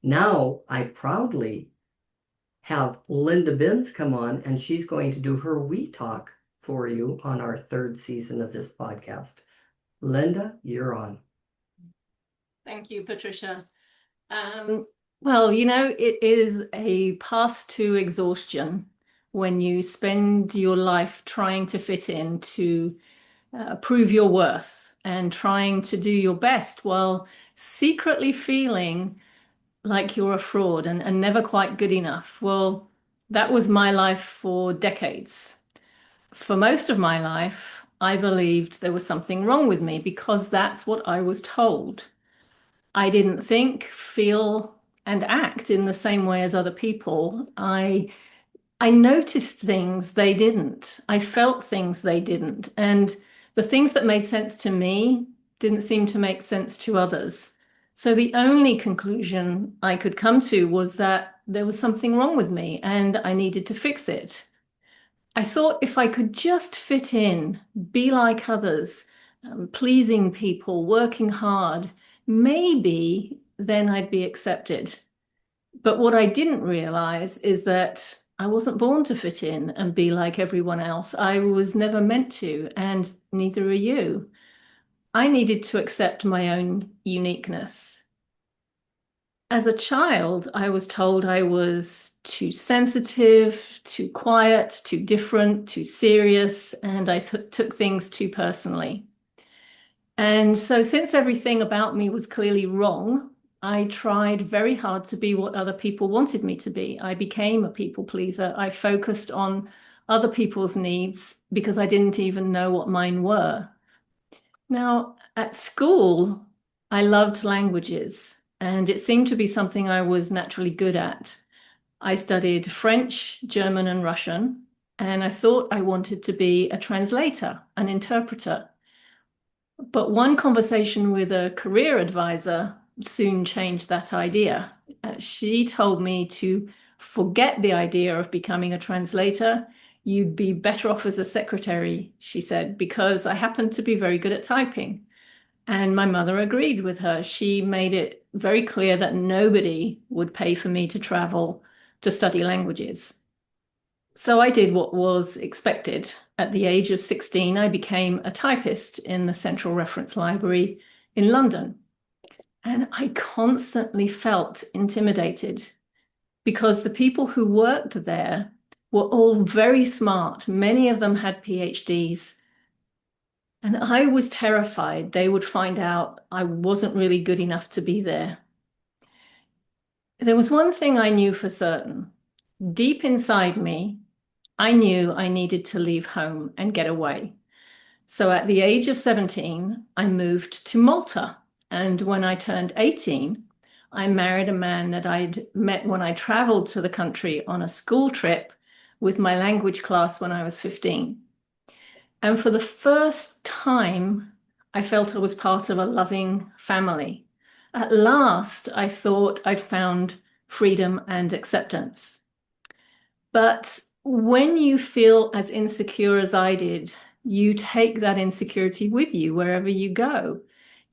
Now I proudly have Linda come on, and she's going to do her We Talk for you on our third season of this podcast. Linda, you're on. Thank you, Patricia. Well, it is a path to exhaustion when you spend your life trying to fit in to prove your worth and trying to do your best while secretly feeling like you're a fraud and never quite good enough. Well, that was my life for decades. For most of my life, I believed there was something wrong with me because that's what I was told. I didn't think, feel, and act in the same way as other people. I noticed things they didn't. I felt things they didn't. And the things that made sense to me didn't seem to make sense to others. So the only conclusion I could come to was that there was something wrong with me and I needed to fix it. I thought if I could just fit in, be like others, pleasing people, working hard, maybe then I'd be accepted. But what I didn't realize is that I wasn't born to fit in and be like everyone else. I was never meant to, and neither are you. I needed to accept my own uniqueness. As a child, I was told I was too sensitive, too quiet, too different, too serious, and I took things too personally. And so, since everything about me was clearly wrong, I tried very hard to be what other people wanted me to be. I became a people pleaser. I focused on other people's needs because I didn't even know what mine were. Now, at school, I loved languages, and it seemed to be something I was naturally good at. I studied French, German, and Russian, and I thought I wanted to be a translator, an interpreter. But one conversation with a career advisor soon changed that idea. She told me to forget the idea of becoming a translator. You'd be better off as a secretary, she said, because I happened to be very good at typing. And my mother agreed with her. She made it very clear that nobody would pay for me to travel to study languages. So I did what was expected. At the age of 16, I became a typist in the Central Reference Library in London. And I constantly felt intimidated because the people who worked there were all very smart. Many of them had PhDs. And I was terrified they would find out I wasn't really good enough to be there. There was one thing I knew for certain. Deep inside me, I knew I needed to leave home and get away. So at the age of 17, I moved to Malta. And when I turned 18, I married a man that I'd met when I traveled to the country on a school trip with my language class when I was 15. And for the first time, I felt I was part of a loving family. At last, I thought I'd found freedom and acceptance. But when you feel as insecure as I did, you take that insecurity with you wherever you go.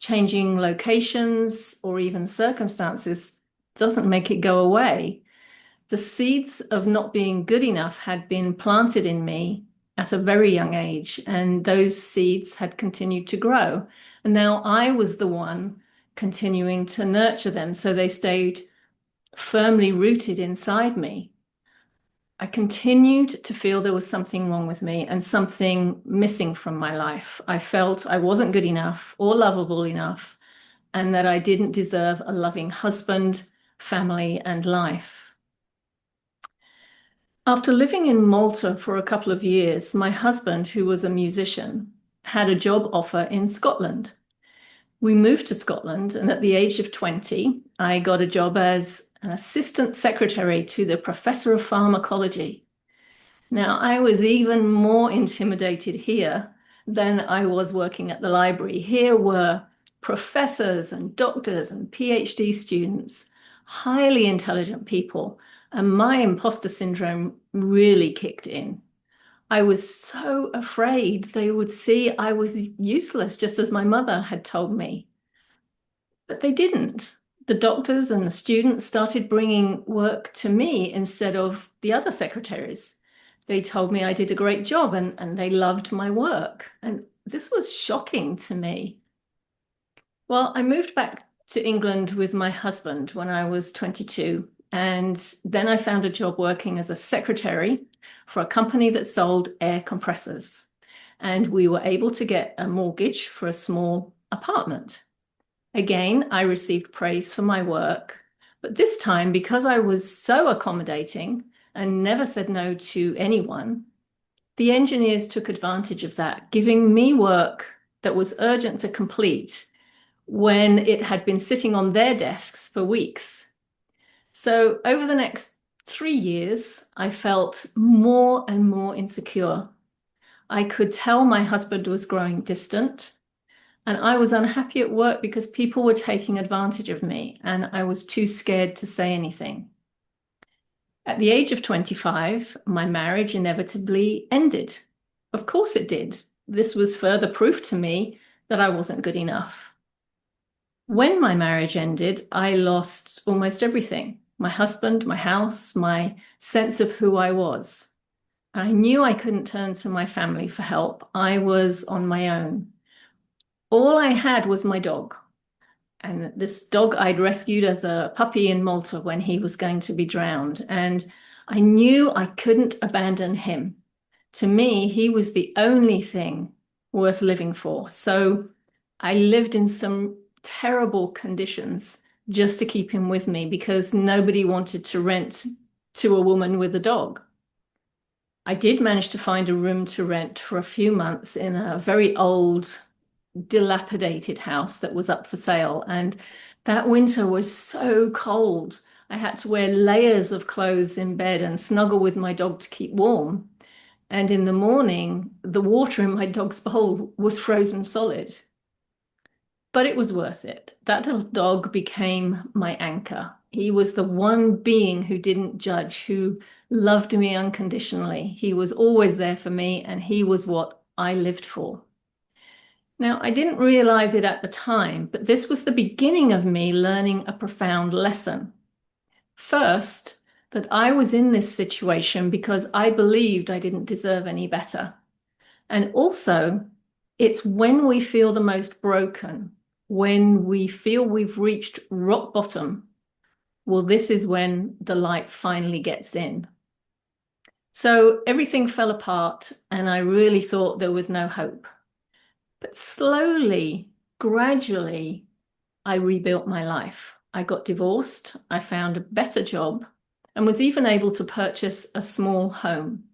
Changing locations or even circumstances doesn't make it go away. The seeds of not being good enough had been planted in me at a very young age, and those seeds had continued to grow. And now I was the one continuing to nurture them, so they stayed firmly rooted inside me. I continued to feel there was something wrong with me and something missing from my life. I felt I wasn't good enough or lovable enough, and that I didn't deserve a loving husband, family, and life. After living in Malta for a couple of years, my husband, who was a musician, had a job offer in Scotland. We moved to Scotland, and at the age of 20, I got a job as an assistant secretary to the professor of pharmacology. Now, I was even more intimidated here than I was working at the library. Here were professors and doctors and PhD students, highly intelligent people, and my imposter syndrome really kicked in. I was so afraid they would see I was useless, just as my mother had told me. But they didn't. the doctors and the students started bringing work to me instead of the other secretaries. They told me I did a great job and they loved my work. And this was shocking to me. Well, I moved back to England with my husband when I was 22. And then I found a job working as a secretary for a company that sold air compressors. And we were able to get a mortgage for a small apartment. Again, I received praise for my work, but this time, because I was so accommodating and never said no to anyone, the engineers took advantage of that, giving me work that was urgent to complete when it had been sitting on their desks for weeks. So over the next 3 years, I felt more and more insecure. I could tell my husband was growing distant, and I was unhappy at work because people were taking advantage of me, and I was too scared to say anything. At the age of 25, my marriage inevitably ended. Of course it did. This was further proof to me that I wasn't good enough. When my marriage ended, I lost almost everything. My husband, my house, my sense of who I was. I knew I couldn't turn to my family for help. I was on my own. All I had was my dog. And this dog I'd rescued as a puppy in Malta when he was going to be drowned. And I knew I couldn't abandon him. To me, he was the only thing worth living for. So I lived in some terrible conditions just to keep him with me because nobody wanted to rent to a woman with a dog. I did manage to find a room to rent for a few months in a very old, dilapidated house that was up for sale. And that winter was so cold. I had to wear layers of clothes in bed and snuggle with my dog to keep warm. And in the morning, the water in my dog's bowl was frozen solid. But it was worth it. That little dog became my anchor. He was the one being who didn't judge, who loved me unconditionally. He was always there for me, and he was what I lived for. Now, I didn't realize it at the time, but this was the beginning of me learning a profound lesson. First, that I was in this situation because I believed I didn't deserve any better. And also, it's when we feel the most broken, when we feel we've reached rock bottom, well, this is when the light finally gets in. So everything fell apart, and I really thought there was no hope. But slowly, gradually, I rebuilt my life. I got divorced, I found a better job, and was even able to purchase a small home.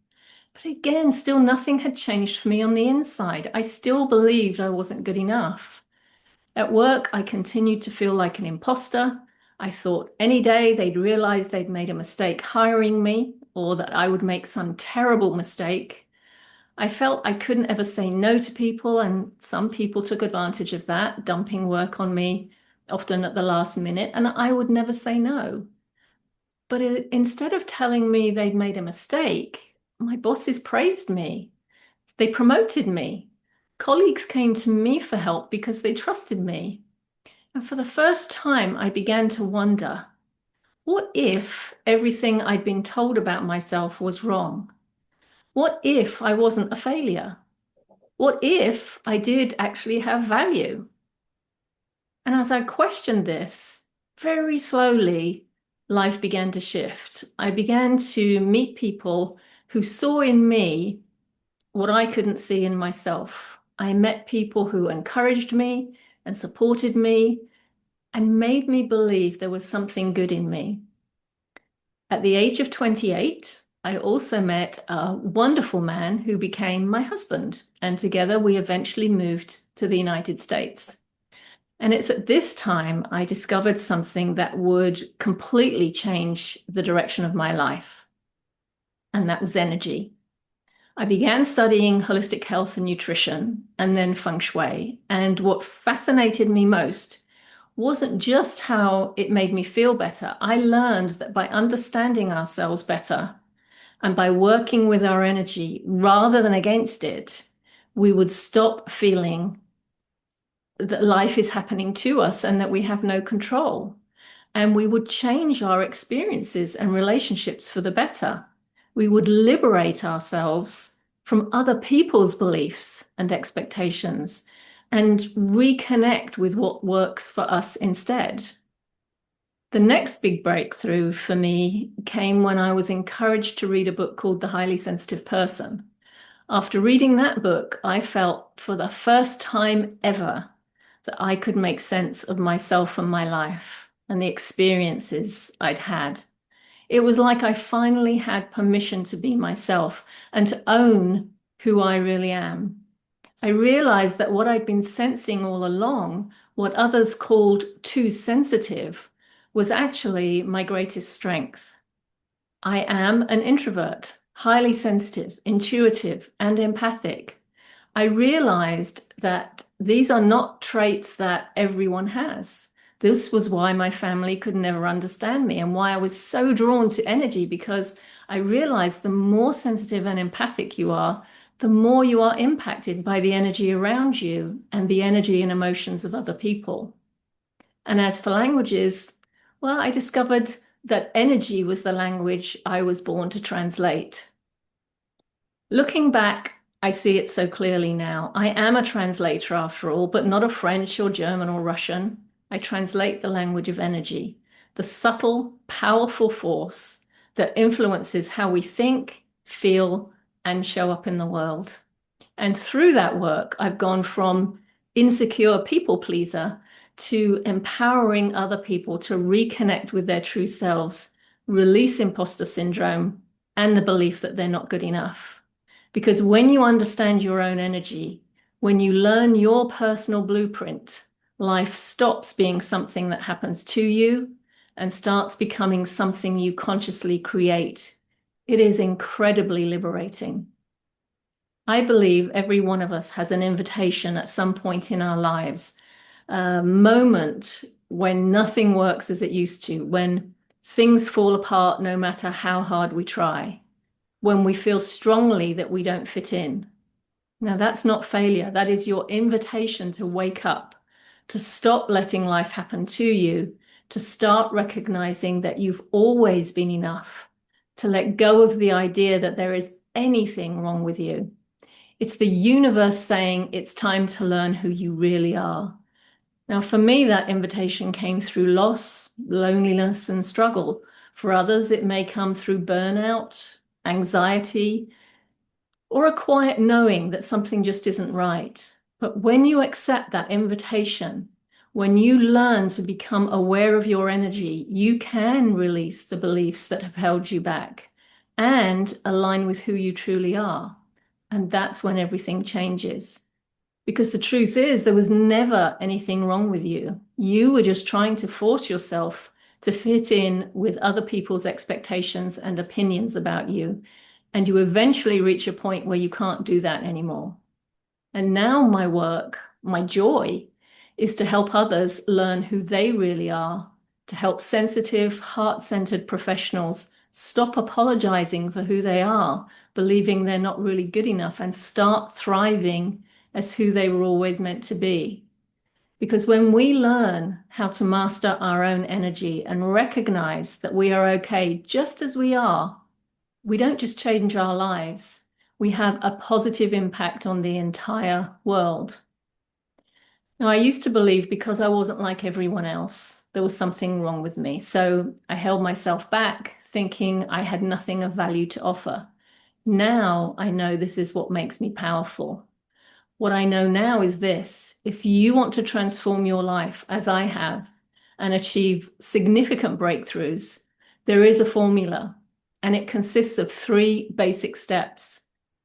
But again, still nothing had changed for me on the inside. I still believed I wasn't good enough. At work, I continued to feel like an imposter. I thought any day they'd realize they'd made a mistake hiring me, or that I would make some terrible mistake. I felt I couldn't ever say no to people, and some people took advantage of that, dumping work on me, often at the last minute, and I would never say no. But instead of telling me they'd made a mistake, my bosses praised me. They promoted me. Colleagues came to me for help because they trusted me. And for the first time, I began to wonder, what if everything I'd been told about myself was wrong? What if I wasn't a failure? What if I did actually have value? And as I questioned this, very slowly, life began to shift. I began to meet people who saw in me what I couldn't see in myself. I met people who encouraged me and supported me and made me believe there was something good in me. At the age of 28, I also met a wonderful man who became my husband, and together we eventually moved to the United States. And it's at this time I discovered something that would completely change the direction of my life, and that was energy. I began studying holistic health and nutrition, and then Feng Shui. And what fascinated me most wasn't just how it made me feel better. I learned that by understanding ourselves better and by working with our energy rather than against it, we would stop feeling that life is happening to us and that we have no control. and we would change our experiences and relationships for the better. We would liberate ourselves from other people's beliefs and expectations and reconnect with what works for us instead. The next big breakthrough for me came when I was encouraged to read a book called The Highly Sensitive Person. After reading that book, I felt for the first time ever that I could make sense of myself and my life and the experiences I'd had. It was like I finally had permission to be myself and to own who I really am. I realized that what I'd been sensing all along, what others called too sensitive, was actually my greatest strength. I am an introvert, highly sensitive, intuitive, and empathic. I realized that these are not traits that everyone has. This was why my family could never understand me and why I was so drawn to energy, because I realized the more sensitive and empathic you are, the more you are impacted by the energy around you and the energy and emotions of other people. And as for languages, well, I discovered that energy was the language I was born to translate. Looking back, I see it so clearly now. I am a translator after all, but not of French or German or Russian. I translate the language of energy, the subtle, powerful force that influences how we think, feel, and show up in the world. And through that work, I've gone from insecure people pleaser to empowering other people to reconnect with their true selves, release imposter syndrome, and the belief that they're not good enough. Because when you understand your own energy, when you learn your personal blueprint, life stops being something that happens to you and starts becoming something you consciously create. It is incredibly liberating. I believe every one of us has an invitation at some point in our lives, a moment when nothing works as it used to, when things fall apart no matter how hard we try, when we feel strongly that we don't fit in. Now, that's not failure. That is your invitation to wake up, to stop letting life happen to you, to start recognizing that you've always been enough, to let go of the idea that there is anything wrong with you. It's the universe saying it's time to learn who you really are. Now, for me, that invitation came through loss, loneliness, and struggle. For others, it may come through burnout, anxiety, or a quiet knowing that something just isn't right. But when you accept that invitation, when you learn to become aware of your energy, you can release the beliefs that have held you back and align with who you truly are. And that's when everything changes. Because the truth is, there was never anything wrong with you. You were just trying to force yourself to fit in with other people's expectations and opinions about you. And you eventually reach a point where you can't do that anymore. And now my work, my joy, is to help others learn who they really are, to help sensitive, heart-centered professionals stop apologizing for who they are, believing they're not really good enough, and start thriving as who they were always meant to be. Because when we learn how to master our own energy and recognize that we are okay just as we are, we don't just change our lives, we have a positive impact on the entire world. Now, I used to believe because I wasn't like everyone else, there was something wrong with me. So I held myself back, thinking I had nothing of value to offer. Now I know this is what makes me powerful. What I know now is this: if you want to transform your life as I have and achieve significant breakthroughs, there is a formula, and it consists of 3 basic steps.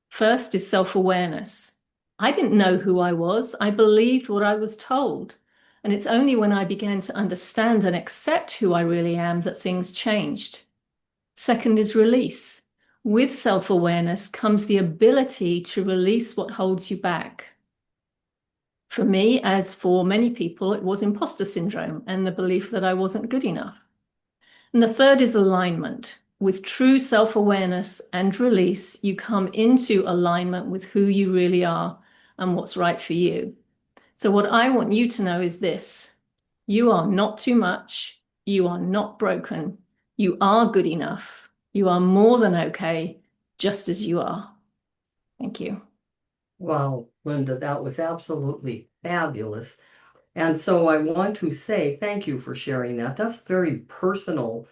First is self-awareness. I didn't know who I was. I believed what I was told. And it's only when I began to understand and accept who I really am that things changed. Second is release. With self-awareness comes the ability to release what holds you back. For me, as for many people, it was imposter syndrome and the belief that I wasn't good enough. And the third is alignment. With true self-awareness and release, you come into alignment with who you really are and what's right for you. So what I want you to know is this: you are not too much, You are not broken. You are good enough. You are more than okay, just as you are. Thank you. Wow, Linda, that was absolutely fabulous. And so I want to say thank you for sharing that. That's a very personal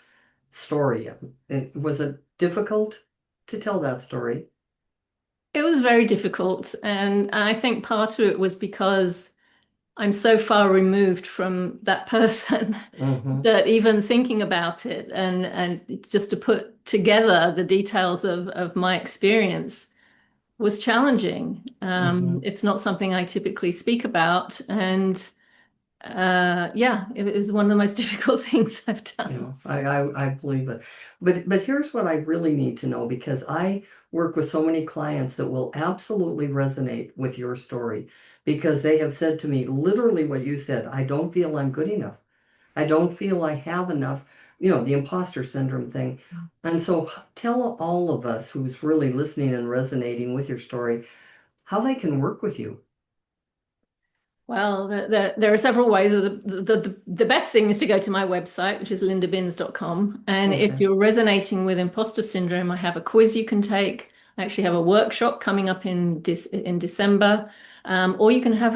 story. Was it difficult to tell that story? It was very difficult. And I think part of it was because I'm so far removed from that person Mm-hmm, that even thinking about it and it's just to put together the details of my experience was challenging. mm-hmm. It's not something I typically speak about. And yeah, it is one of the most difficult things I've done. Yeah, I believe it. But here's what I really need to know because I work with so many clients that will absolutely resonate with your story because they have said to me literally what you said, I don't feel I'm good enough. I don't feel I have enough, the imposter syndrome thing. And so tell all of us who's really listening and resonating with your story how they can work with you. Well, there are several ways. The best thing is to go to my website, which is lindabins.com. And if Okay. you're resonating with imposter syndrome, I have a quiz you can take. I actually have a workshop coming up in December. Or you can have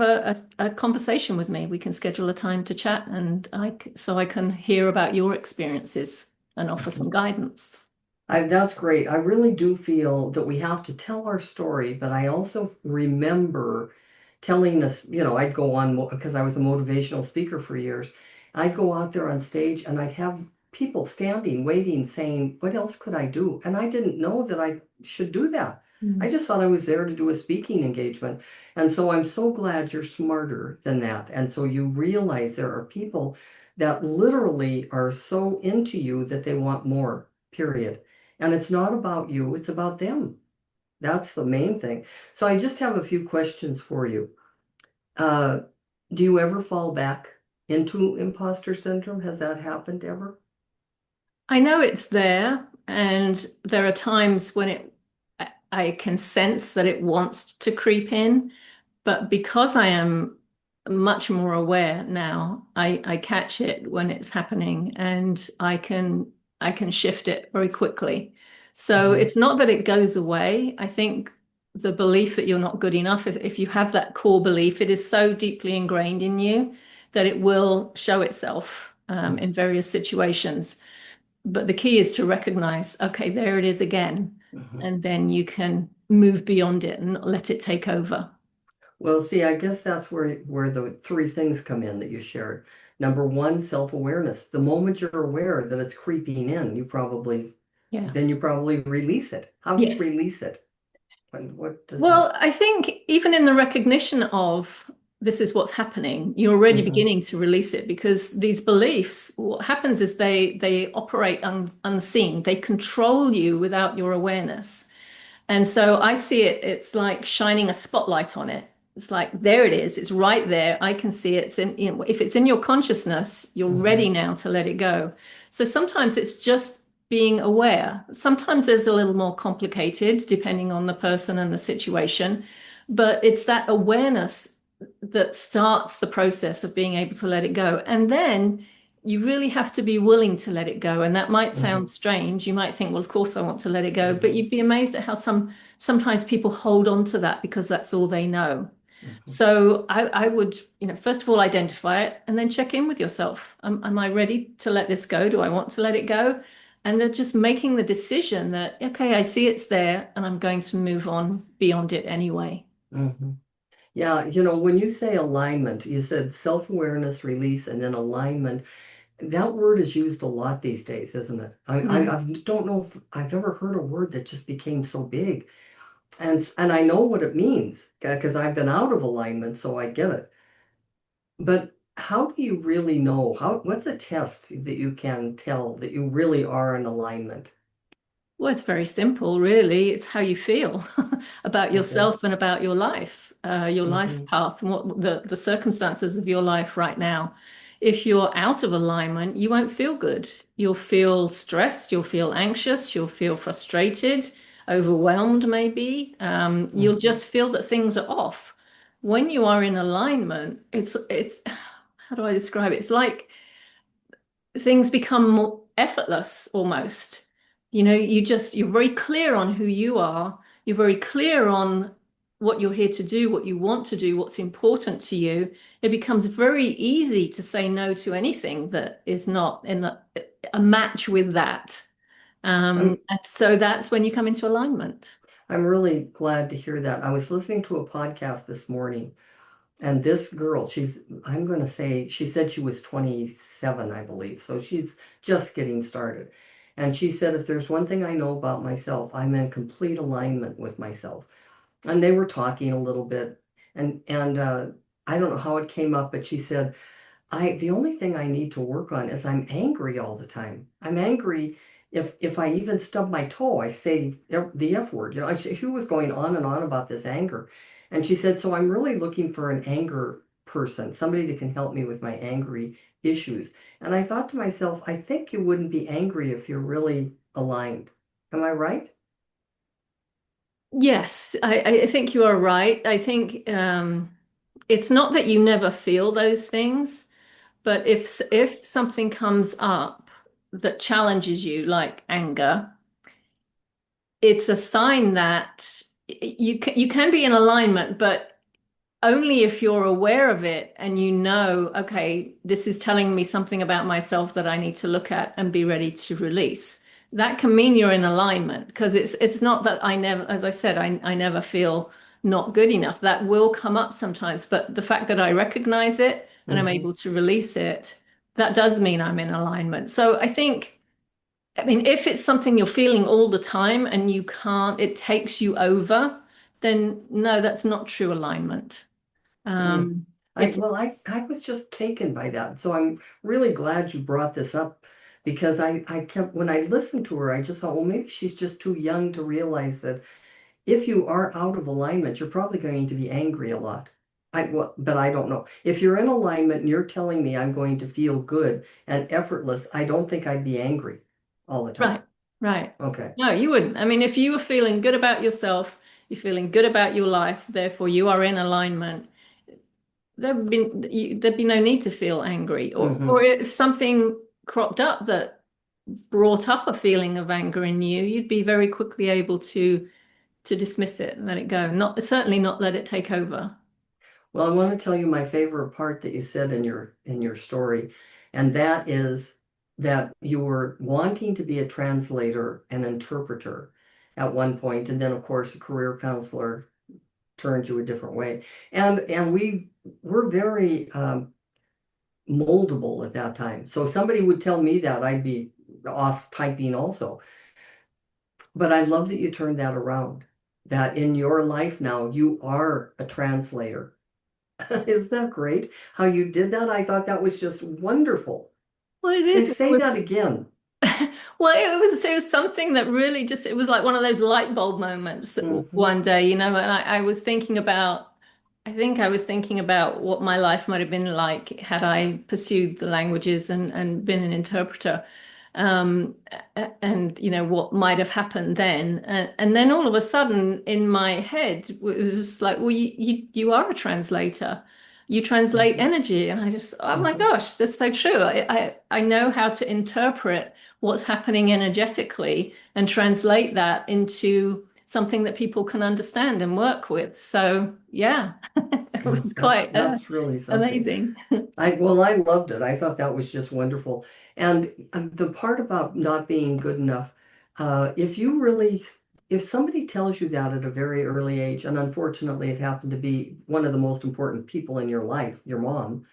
a conversation with me. We can schedule a time to chat, and so I can hear about your experiences and offer some guidance. That's great. I really do feel that we have to tell our story, but I also remember telling us, I'd go on because I was a motivational speaker for years. I'd go out there on stage and I'd have people standing, waiting, saying, what else could I do? And I didn't know that I should do that. I Mm. just thought I was there to do a speaking engagement. And so I'm so glad you're smarter than that. And so you realize there are people that literally are so into you that they want more, period. And it's not about you, it's about them. That's the main thing. So I just have a few questions for you. Uh, do you ever fall back into imposter syndrome? Has that happened ever? I know it's there, and there are times when I can sense that it wants to creep in, but because I am much more aware now, I catch it when it's happening and I can shift it very quickly. So Hmm. it's not that it goes away. I think the belief that you're not good enough, if you have that core belief, it is so deeply ingrained in you that it will show itself in various situations. But the key is to recognize, okay, there it is again. Hmm. And then you can move beyond it and not let it take over. Well, see, I guess that's where the three things come in that you shared. Number one, self-awareness. The moment you're aware that it's creeping in, Yeah. then you probably release it. How do you Yes. release it? And what does that? Well, I think even in the recognition of this is what's happening, you're already Hmm. beginning to release it because these beliefs, what happens is they operate unseen. They control you without your awareness. And so I see it, it's like shining a spotlight on it. It's like, there it is. It's right there. I can see it. It's if it's in your consciousness, you're Hmm. ready now to let it go. So sometimes it's just being aware. Sometimes there's a little more complicated depending on the person and the situation, but it's that awareness that starts the process of being able to let it go. And then you really have to be willing to let it go. And that might Hmm. sound strange. You might think, well, of course I want to let it go, but Hmm. you'd be amazed at how sometimes people hold on to that because that's all they know. Hmm. So I would, first of all, identify it and then check in with yourself. Am I ready to let this go? Do I want to let it go? And then just making the decision that, okay, I see it's there and I'm going to move on beyond it anyway. Hmm. Yeah, when you say alignment, you said self-awareness, release, and then alignment. That word is used a lot these days, isn't it? Mm. I don't know if I've ever heard a word that just became so big. And I know what it means because I've been out of alignment, so I get it. But how do you really know? What's a test that you can tell that you really are in alignment? Well, it's very simple, really. It's how you feel about Okay. yourself and about your life Hmm. path, and what the circumstances of your life right now. If you're out of alignment, you won't feel good. You'll feel stressed, you'll feel anxious, you'll feel frustrated, overwhelmed, maybe. You'll Hmm. just feel that things are off. When you are in alignment, it's how do I describe it? It's like things become more effortless almost. You're very clear on who you are. You're very clear on what you're here to do, what you want to do, what's important to you. It becomes very easy to say no to anything that is not in a match with that. I'm And so that's when you come into alignment. I'm really glad to hear that. I was listening to a podcast this morning, and this girl, I'm going to say, she said she was 27, I believe. So she's just getting started. And she said, if there's one thing I know about myself, I'm in complete alignment with myself. And they were talking a little bit, and I don't know how it came up, but she said, the only thing I need to work on is I'm angry all the time. I'm angry if I even stub my toe, I say the F word. She was going on and on about this anger. And she said, so I'm really looking for an anger person, somebody that can help me with my angry issues. And I thought to myself, I think you wouldn't be angry if you're really aligned. Am I right? Yes, I think you are right. I think it's not that you never feel those things, but if something comes up that challenges you, like anger, it's a sign that you can be in alignment, but only if you're aware of it and you know, okay, this is telling me something about myself that I need to look at and be ready to release. That can mean you're in alignment because it's not that I never, as I said, I never feel not good enough. That will come up sometimes, but the fact that I recognize it and I'm Hmm. able to release it, that does mean I'm in alignment. So I think, I mean, if it's something you're feeling all the time and you can't, it takes you over, then no, that's not true alignment. Mm. Um, I it's well, I was just taken by that. So I'm really glad you brought this up because I kept when I listened to her, I just thought, well, maybe she's just too young to realize that if you are out of alignment, you're probably going to be angry a lot. But I don't know. If you're in alignment and you're telling me I'm going to feel good and effortless, I don't think I'd be angry all the time. right, right. Okay. No, you wouldn't. I mean, if you were feeling good about yourself, you're feeling good about your life, therefore you are in alignment, there'd be no need to feel angry. Or Hmm. if something cropped up that brought up a feeling of anger in you, you'd be very quickly able to dismiss it and let it go. Not certainly not let it take over. Well, I want to tell you my favorite part that you said in your story, and that is that you were wanting to be a translator and interpreter at one point, and then of course a career counselor turned you a different way. And we were very moldable at that time. So if somebody would tell me that, I'd be off typing also. But I love that you turned that around, that in your life now you are a translator. Isn't that great how you did that? I thought that was just wonderful. Well, it Say, is. say that again. Well, it was something that really just it was like one of those light bulb moments Hmm. one day, and I was thinking about I think I was thinking about what my life might have been like had I pursued the languages and been an interpreter. And what might have happened then. And then all of a sudden in my head it was just like, well, you are a translator. You translate Hmm. energy. And I just, oh my Hmm. gosh, that's so true. I know how to interpret what's happening energetically and translate that into something that people can understand and work with. So yeah, it Yeah, was that's quite that's really something. amazing. I loved it. I thought that was just wonderful. And the part about not being good enough, if you really, if somebody tells you that at a very early age, and unfortunately it happened to be one of the most important people in your life, your mom,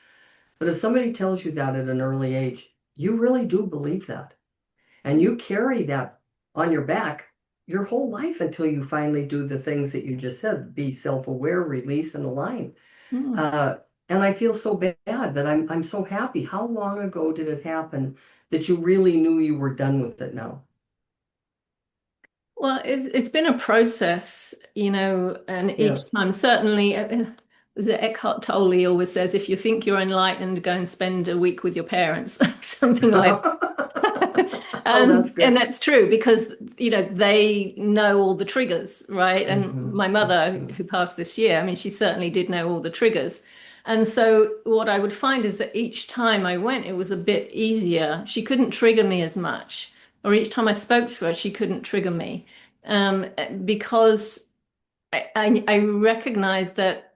but if somebody tells you that at an early age, you really do believe that. And you carry that on your back your whole life until you finally do the things that you just said, be self-aware, release, and align. Hmm. Uh, and I feel so bad, but I'm so happy. How long ago did it happen that you really knew you were done with it now? Well, it's been a process, and each Yes. time, certainly, the Eckhart Tolle always says, if you think you're enlightened, go and spend a week with your parents, something like that. Oh, that's And good. that's true because, they know all the triggers, right? And Hmm. my mother, Yeah. who passed this year, I mean, she certainly did know all the triggers. And so what I would find is that each time I went, it was a bit easier. She couldn't trigger me as much, or each time I spoke to her, she couldn't trigger me, because I recognized that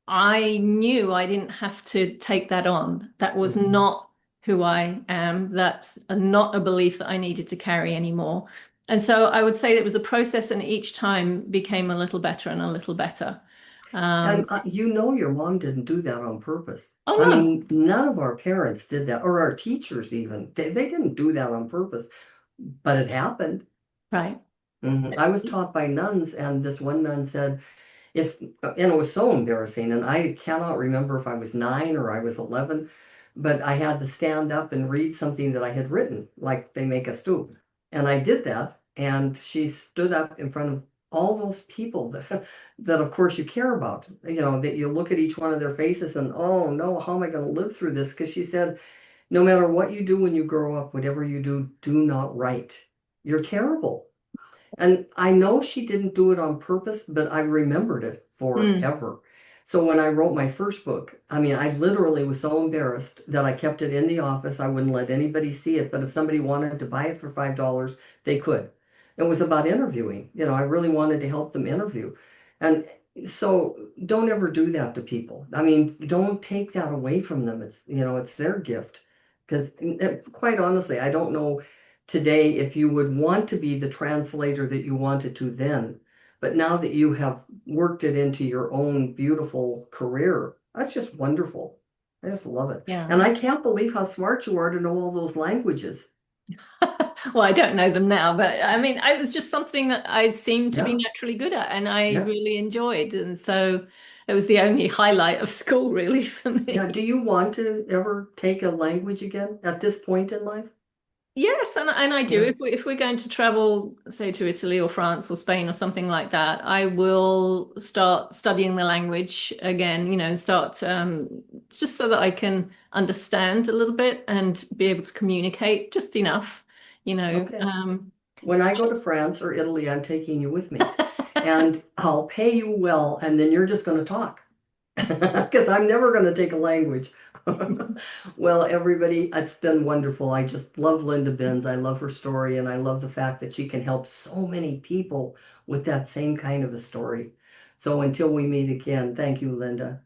I knew I didn't have to take that on. That was not who I am. That's not a belief that I needed to carry anymore. And so I would say it was a process, and each time became a little better and a little better. And you know your mom didn't do that on purpose. Oh I no, mean, none of our parents did that, or our teachers even. They didn't do that on purpose, but it happened. right. I was taught by nuns, and this one nun said, and it was so embarrassing, and I cannot remember if I was 9 or I was 11, but I had to stand up and read something that I had written, like they make us do. And I did that, and she stood up in front of all those people that, that of course you care about, that you look at each one of their faces and, oh no, how am I going to live through this? Because she said, no matter what you do when you grow up, whatever you do, do not write. You're terrible. And I know she didn't do it on purpose, but I remembered it Mm, forever. So when I wrote my first book, I mean, I literally was so embarrassed that I kept it in the office. I wouldn't let anybody see it, but if somebody wanted to buy it for $5, they could. It was about interviewing. I really wanted to help them interview. And so don't ever do that to people. I mean, don't take that away from them. It's their gift. Because quite honestly, I don't know today if you would want to be the translator that you wanted to then. But now that you have worked it into your own beautiful career, that's just wonderful. I just love it. yeah. And I can't believe how smart you are to know all those languages. Well, I don't know them now, but I mean, it was just something that I seemed to be Yeah, naturally good at and I yeah, really enjoyed. And so it was the only highlight of school, really, for yeah. Do me. you want to ever take a language again at this point in life? Yes, and I do. Yeah. If we're going to travel, say to Italy or France or Spain or something like that, I will start studying the language again, and start just so that I can understand a little bit and be able to communicate just enough, you know. Okay. When I go to France or Italy, I'm taking you with me. And I'll pay you well, and then you're just going to talk. Because I'm never going to take a language. Well, everybody, it's been wonderful. I just love Linda Benz. I love her story, and I love the fact that she can help so many people with that same kind of a story. So until we meet again, thank you, Linda.